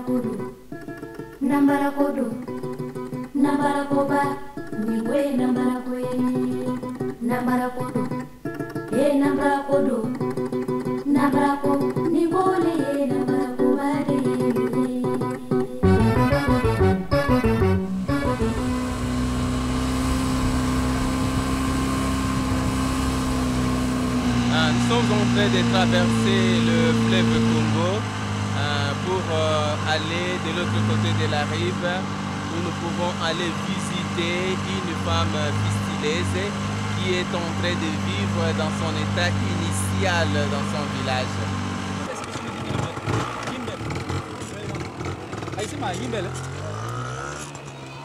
kodo, nambara kodo, nambara koba, niwe nambara koye, nambara kodo, nambara kodo, nambara ko, niwole nambara koba de. Nous sommes en train de traverser le fleuve Congo pour aller de l'autre côté de la rive où nous pouvons aller visiter une femme fistileuse qui est en train de vivre dans son état initial dans son village.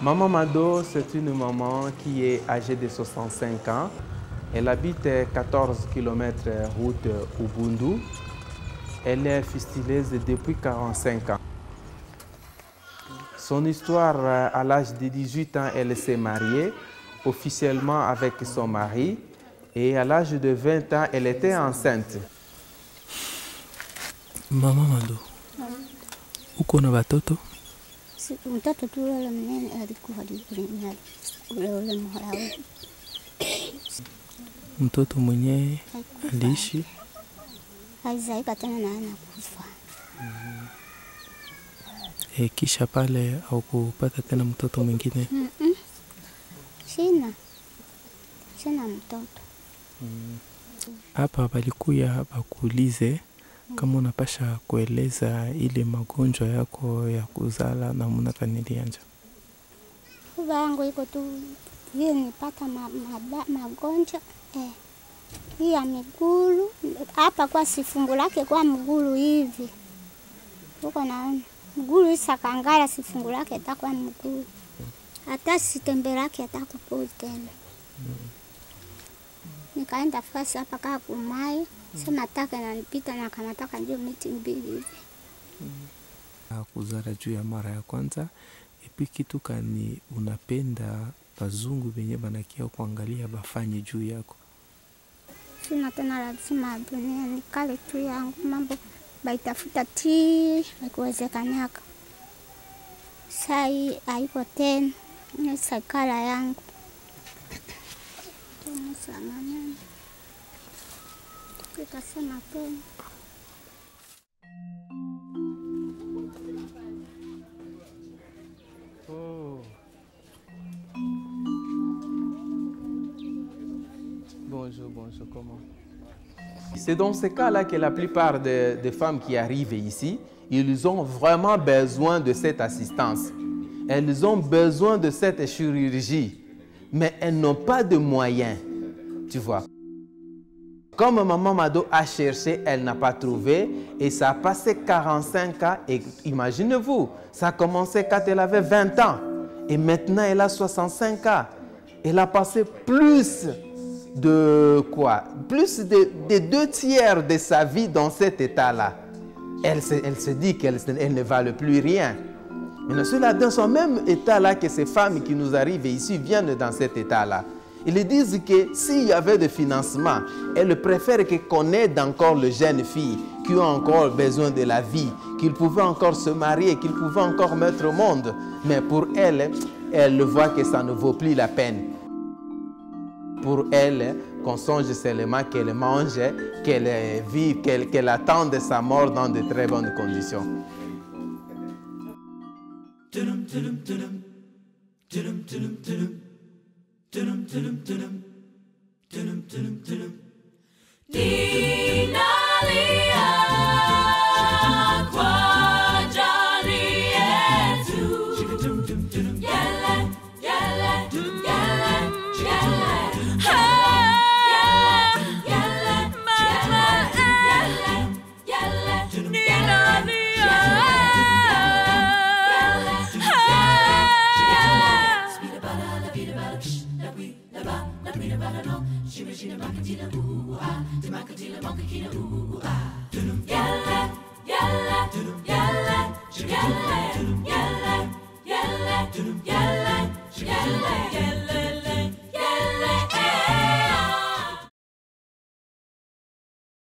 Maman Mado, c'est une maman qui est âgée de 65 ans. Elle habite 14 km route Ubundu. Elle est fistileuse depuis 45 ans. Son histoire, à l'âge de 18 ans, elle s'est mariée officiellement avec son mari. Et à l'âge de 20 ans, elle était enceinte. Maman Mado, uko na watoto? Mtoto tu yule mnene alikuwa ule mharawe. Mtoto mwenyewe aliishi? Alizaika tena na anakufa. Kisha pale au kupata tena mtoto mwingine? Sina mtoto. Hapa balikuya bakuulize kama unapasha kueleza ile magonjwa yako ya kuzala na muna kanilianja. Baba yangu iko tu yeye nipata magonjwa hii ya miguu hapa kwa sifungu lake kwa mguu hivi. Uko naona mguu isakangara sifungu lake atakuwa mguu. Hata sitembe lake atakupoa tena. Nikaenda fasi hapa kaa kumai. Sema taka na nipita na kama taka ndio miti mbili hivi. Kuzala juu ya mara ya kwanza, epi kitu kani unapenda bazungu benye banakia kuangalia bafanye juu yako? Sina tena lazima dunia nikale tu yangu mambo baitafuta ti haikuwezekanyaka. Sai haiko tena ni sakala yangu. Tena sana nani. Tukasema tena. Bonjour, comment? C'est dans ce cas-là que la plupart des femmes qui arrivent ici, ils ont vraiment besoin de cette assistance. Elles ont besoin de cette chirurgie, mais elles n'ont pas de moyens, tu vois. Comme Maman Mado a cherché, elle n'a pas trouvé et ça a passé 45 ans et imaginez-vous, ça a commencé quand elle avait 20 ans et maintenant elle a 65 ans. Elle a passé plus de quoi? Plus de 2/3 de sa vie dans cet état-là. Elle se dit qu'elle ne valent plus rien. Mais cela dans ce même état-là que ces femmes qui nous arrivent ici viennent dans cet état-là. Ils disent que s'il y avait de financement, elles préfèrent qu'on aide encore les jeunes filles qui ont encore besoin de la vie, qu'ils pouvaient encore se marier, qu'ils pouvaient encore mettre au monde. Mais pour elles, elles voient que ça ne vaut plus la peine. Pour elles, qu'on songe seulement qu'elle mange, qu'elle vive, qu'elle attende sa mort dans de très bonnes conditions. Yalla,